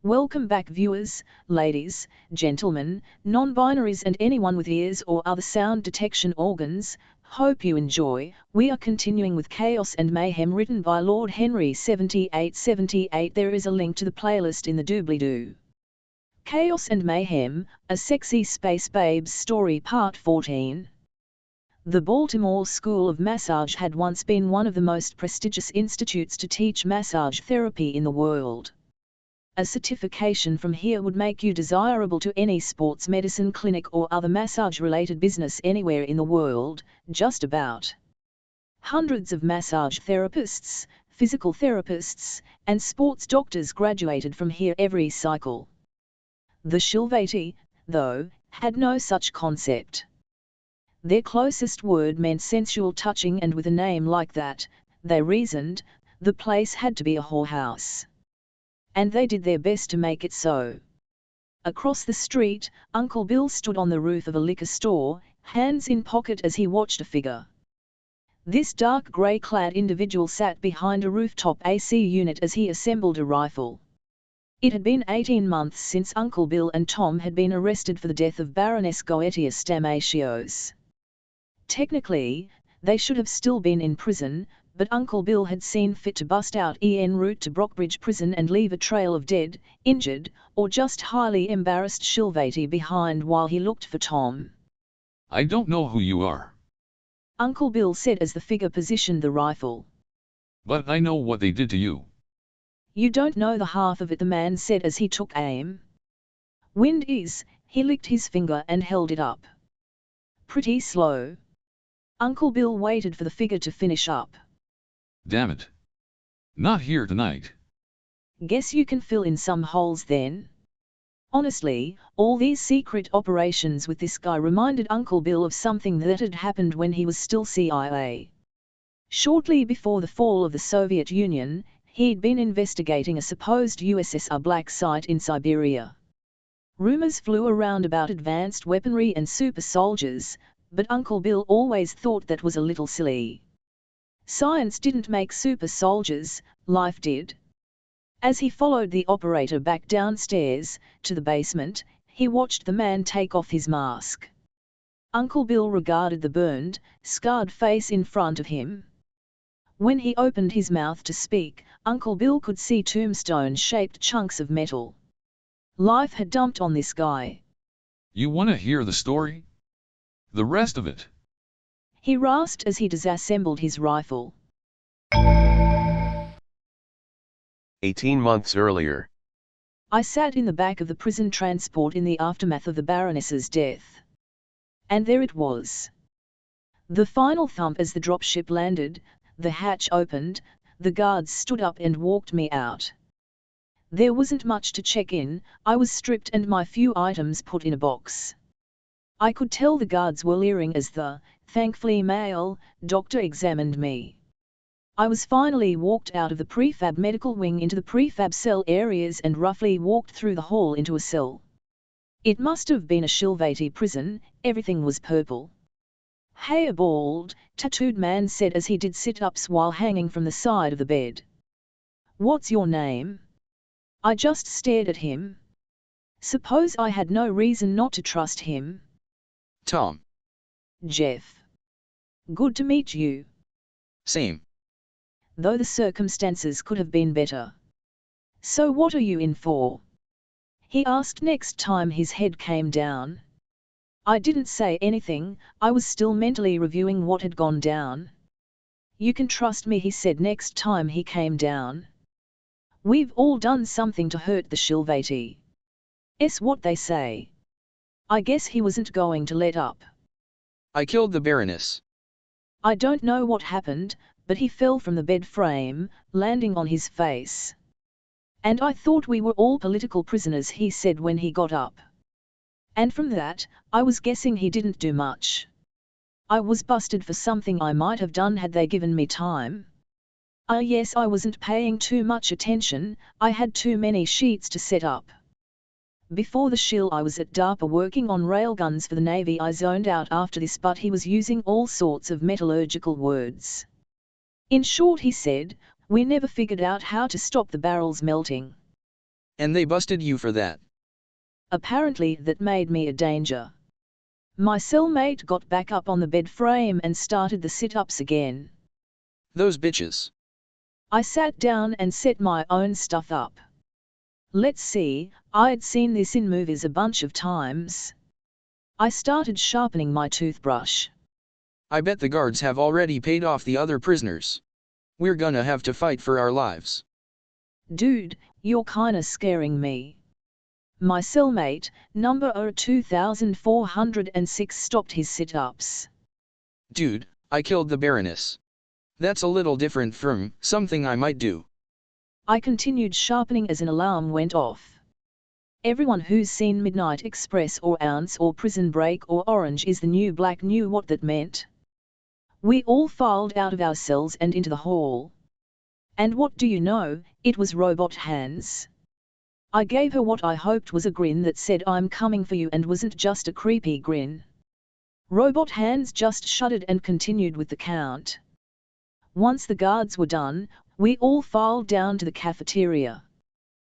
Welcome back viewers, ladies, gentlemen, non-binaries and anyone with ears or other sound detection organs. Hope you enjoy. We are continuing with Chaos and Mayhem written by Lord Henry 7878. There is a link to the playlist in the doobly-doo. Chaos and Mayhem, a sexy space babes story part 14. The Baltimore School of Massage had once been one of the most prestigious institutes to teach massage therapy in the world. A certification from here would make you desirable to any sports medicine clinic or other massage-related business anywhere in the world, just about. Hundreds of massage therapists, physical therapists, and sports doctors graduated from here every cycle. The Shilvati, though, had no such concept. Their closest word meant sensual touching, and with a name like that, they reasoned, the place had to be a whorehouse. And they did their best to make it so. Across the street, Uncle Bill stood on the roof of a liquor store, hands in pocket as he watched a figure. This dark grey-clad individual sat behind a rooftop AC unit as he assembled a rifle. It had been 18 months since Uncle Bill and Tom had been arrested for the death of Baroness Goetius Damasios. Technically, they should have still been in prison, but Uncle Bill had seen fit to bust out en route to Brockbridge Prison and leave a trail of dead, injured, or just highly embarrassed Shilvati behind while he looked for Tom. I don't know who you are, Uncle Bill said as the figure positioned the rifle. but I know what they did to you. You don't know the half of it, the man said as he took aim. Wind is, he licked his finger and held it up. Pretty slow. Uncle Bill waited for the figure to finish up. Damn it. Not here tonight. Guess you can fill in some holes then. Honestly, all these secret operations with this guy reminded Uncle Bill of something that had happened when he was still CIA. Shortly before the fall of the Soviet Union, he'd been investigating a supposed USSR black site in Siberia. Rumors flew around about advanced weaponry and super soldiers, but Uncle Bill always thought that was a little silly. Science didn't make super soldiers, life did. As he followed the operator back downstairs, to the basement, he watched the man take off his mask. Uncle Bill regarded the burned, scarred face in front of him. When he opened his mouth to speak, Uncle Bill could see tombstone-shaped chunks of metal. Life had dumped on this guy. You want to hear the story? The rest of it? He rasped as he disassembled his rifle. 18 months earlier. I sat in the back of the prison transport in the aftermath of the Baroness's death. And there it was. The final thump as the dropship landed, the hatch opened, the guards stood up and walked me out. There wasn't much to check in, I was stripped and my few items put in a box. I could tell the guards were leering as the, thankfully male, doctor examined me. I was finally walked out of the prefab medical wing into the prefab cell areas and roughly walked through the hall into a cell. It must have been a Shilvati prison, everything was purple. Hey, a bald, tattooed man said as he did sit-ups while hanging from the side of the bed. What's your name? I just stared at him. Suppose I had no reason not to trust him. Tom. Jeff. Good to meet you. Same. Though the circumstances could have been better. So what are you in for? He asked next time his head came down. I didn't say anything, I was still mentally reviewing what had gone down. You can trust me, he said next time he came down. We've all done something to hurt the Shilvati. It's what they say. I guess he wasn't going to let up. I killed the Baroness. I don't know what happened, but he fell from the bed frame, landing on his face. And I thought we were all political prisoners, he said when he got up. And from that, I was guessing he didn't do much. I was busted for something I might have done had they given me time. Yes, I wasn't paying too much attention, I had too many sheets to set up. Before the shill I was at DARPA working on railguns for the Navy. I zoned out after this, but he was using all sorts of metallurgical words. In short, he said, we never figured out how to stop the barrels melting. And they busted you for that. Apparently that made me a danger. My cellmate got back up on the bed frame and started the sit-ups again. Those bitches. I sat down and set my own stuff up. Let's see, I'd seen this in movies a bunch of times. I started sharpening my toothbrush. I bet the guards have already paid off the other prisoners. We're gonna have to fight for our lives. Dude, you're kinda scaring me. My cellmate, number 2406, stopped his sit-ups. Dude, I killed the Baroness. That's a little different from something I might do. I continued sharpening as an alarm went off. Everyone who's seen Midnight Express or Ounce or Prison Break or Orange is the New Black knew what that meant. We all filed out of our cells and into the hall. And what do you know, it was Robot Hands. I gave her what I hoped was a grin that said I'm coming for you and wasn't just a creepy grin. Robot Hands just shuddered and continued with the count. Once the guards were done, we all filed down to the cafeteria.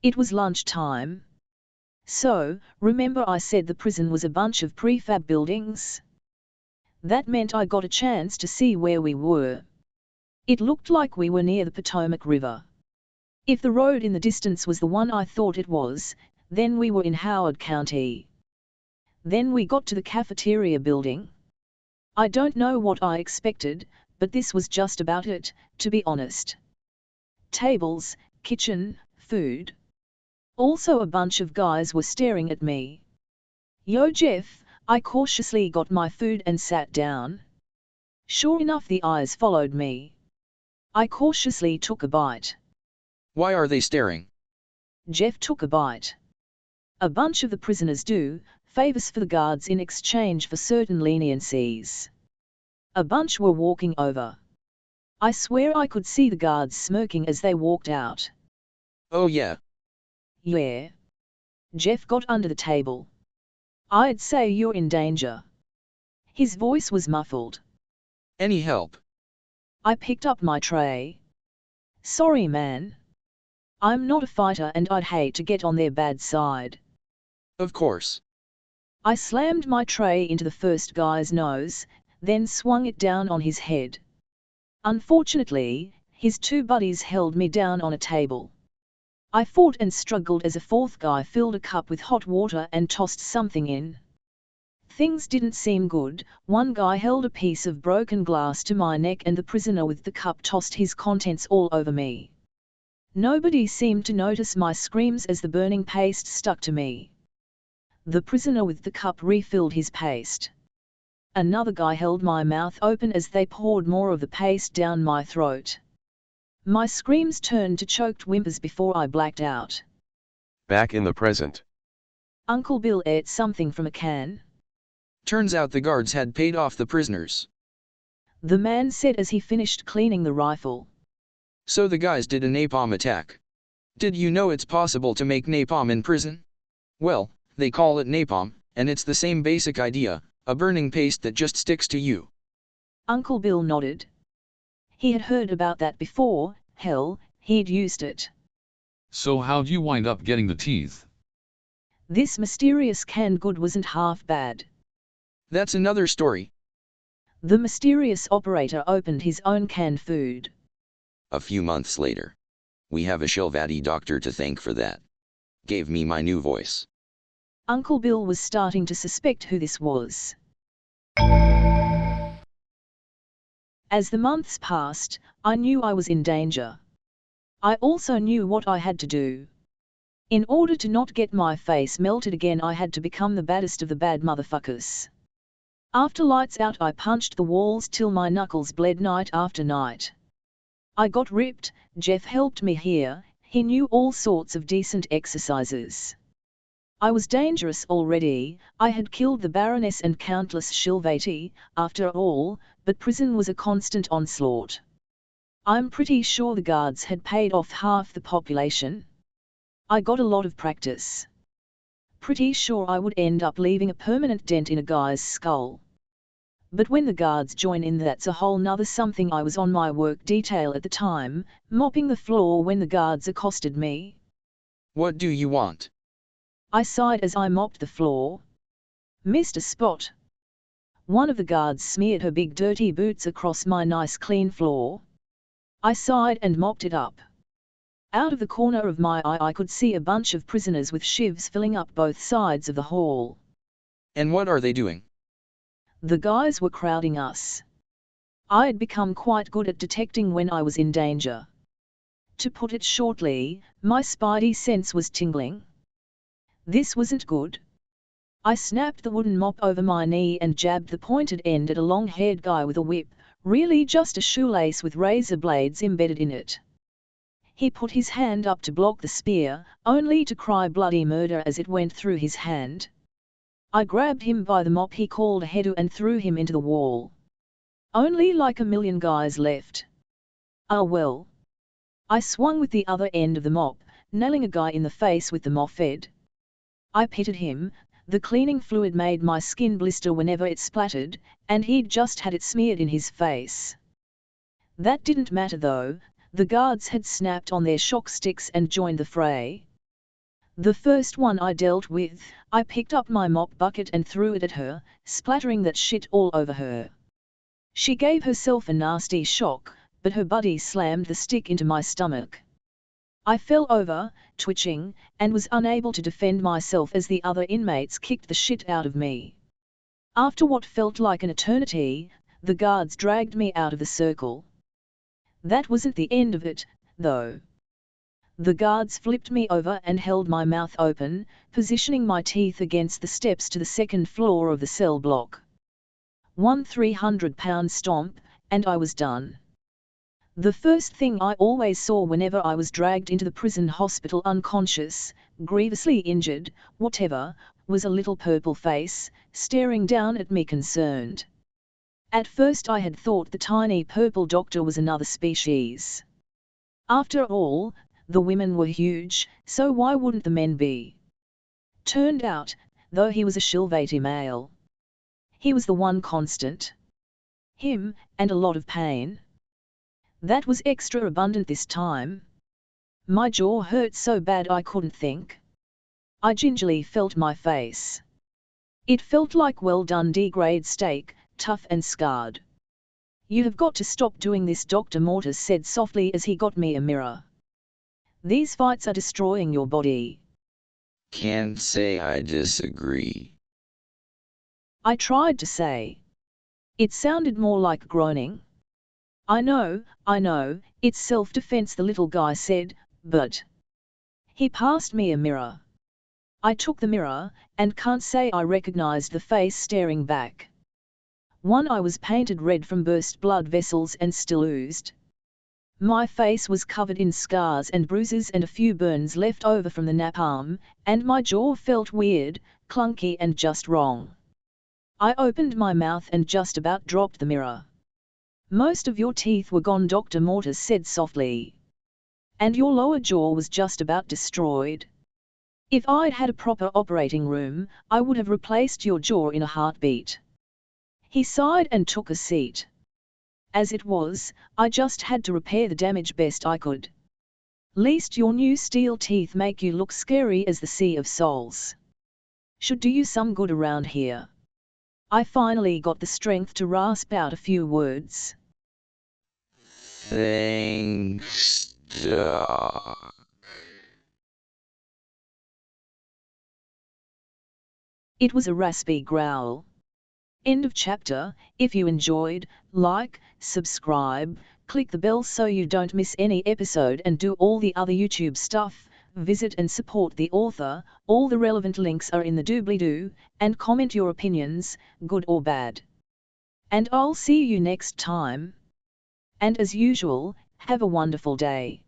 It was lunchtime. So, remember I said the prison was a bunch of prefab buildings? That meant I got a chance to see where we were. It looked like we were near the Potomac River. If the road in the distance was the one I thought it was, then we were in Howard County. Then we got to the cafeteria building. I don't know what I expected, but this was just about it, to be honest. Tables, kitchen, food. Also a bunch of guys were staring at me. Yo Jeff, I cautiously got my food and sat down. Sure enough, the eyes followed me. I cautiously took a bite. Why are they staring? Jeff took a bite. A bunch of the prisoners do favors for the guards in exchange for certain leniencies. A bunch were walking over. I swear I could see the guards smirking as they walked out. Oh yeah. Yeah. Jeff got under the table. I'd say you're in danger. His voice was muffled. Any help? I picked up my tray. Sorry man. I'm not a fighter and I'd hate to get on their bad side. Of course. I slammed my tray into the first guy's nose, then swung it down on his head. Unfortunately, his two buddies held me down on a table. I fought and struggled as a fourth guy filled a cup with hot water and tossed something in. Things didn't seem good. One guy held a piece of broken glass to my neck and the prisoner with the cup tossed his contents all over me. Nobody seemed to notice my screams as the burning paste stuck to me. The prisoner with the cup refilled his paste. Another guy held my mouth open as they poured more of the paste down my throat. My screams turned to choked whimpers before I blacked out. Back in the present. Uncle Bill ate something from a can. Turns out the guards had paid off the prisoners. The man said as he finished cleaning the rifle. So the guys did a napalm attack. Did you know it's possible to make napalm in prison? Well, they call it napalm, and it's the same basic idea, a burning paste that just sticks to you. Uncle Bill nodded. He had heard about that before, hell, he'd used it. So how'd you wind up getting the teeth? This mysterious canned good wasn't half bad. That's another story. The mysterious operator opened his own canned food. A few months later. We have a Shilvati doctor to thank for that. Gave me my new voice. Uncle Bill was starting to suspect who this was. As the months passed, I knew I was in danger. I also knew what I had to do. In order to not get my face melted again, I had to become the baddest of the bad motherfuckers. After lights out, I punched the walls till my knuckles bled night after night. I got ripped. Jeff helped me here, he knew all sorts of decent exercises. I was dangerous already. I had killed the Baroness and countless Shilvati, after all, but prison was a constant onslaught. I'm pretty sure the guards had paid off half the population. I got a lot of practice. Pretty sure I would end up leaving a permanent dent in a guy's skull. But when the guards join in, that's a whole nother something. I was on my work detail at the time, mopping the floor when the guards accosted me. What do you want? I sighed as I mopped the floor. Mr. Spot. One of the guards smeared her big dirty boots across my nice clean floor. I sighed and mopped it up. Out of the corner of my eye I could see a bunch of prisoners with shivs filling up both sides of the hall. And what are they doing? The guys were crowding us. I had become quite good at detecting when I was in danger. To put it shortly, my spidey sense was tingling. This wasn't good. I snapped the wooden mop over my knee and jabbed the pointed end at a long-haired guy with a whip, really just a shoelace with razor blades embedded in it. He put his hand up to block the spear, only to cry bloody murder as it went through his hand. I grabbed him by the mop he called a headu and threw him into the wall. Only like a million guys left. Ah well. I swung with the other end of the mop, nailing a guy in the face with the mop-head. I pitted him. The cleaning fluid made my skin blister whenever it splattered, and he'd just had it smeared in his face. That didn't matter though, the guards had snapped on their shock sticks and joined the fray. The first one I dealt with, I picked up my mop bucket and threw it at her, splattering that shit all over her. She gave herself a nasty shock, but her buddy slammed the stick into my stomach. I fell over, twitching, and was unable to defend myself as the other inmates kicked the shit out of me. After what felt like an eternity, the guards dragged me out of the circle. That wasn't the end of it, though. The guards flipped me over and held my mouth open, positioning my teeth against the steps to the second floor of the cell block. 1 300-pound stomp, and I was done. The first thing I always saw whenever I was dragged into the prison hospital unconscious, grievously injured, whatever, was a little purple face, staring down at me concerned. At first I had thought the tiny purple doctor was another species. After all, the women were huge, so why wouldn't the men be? Turned out, though he was a Shilvati male. He was the one constant. Him, and a lot of pain. That was extra abundant this time. My jaw hurt so bad I couldn't think. I gingerly felt my face. It felt like well-done D-grade steak, tough and scarred. "You have got to stop doing this," Dr. Mortis said softly as he got me a mirror. "These fights are destroying your body." Can't say I disagree. I tried to say. It sounded more like groaning. I know, it's self-defense," the little guy said, but... He passed me a mirror. I took the mirror, and can't say I recognized the face staring back. One eye was painted red from burst blood vessels and still oozed. My face was covered in scars and bruises and a few burns left over from the napalm, and my jaw felt weird, clunky and just wrong. I opened my mouth and just about dropped the mirror. "Most of your teeth were gone," Dr. Mortis said softly. "And your lower jaw was just about destroyed. If I'd had a proper operating room, I would have replaced your jaw in a heartbeat." He sighed and took a seat. As it was, I just had to repair the damage best I could. "Least your new steel teeth make you look scary as the Sea of Souls. Should do you some good around here." I finally got the strength to rasp out a few words. Thanks, Doc. It was a raspy growl. End of chapter. If you enjoyed, like, subscribe, click the bell so you don't miss any episode and do all the other YouTube stuff. Visit and support the author. All the relevant links are in the doobly-doo, and comment your opinions, good or bad. And I'll see you next time. And as usual, have a wonderful day.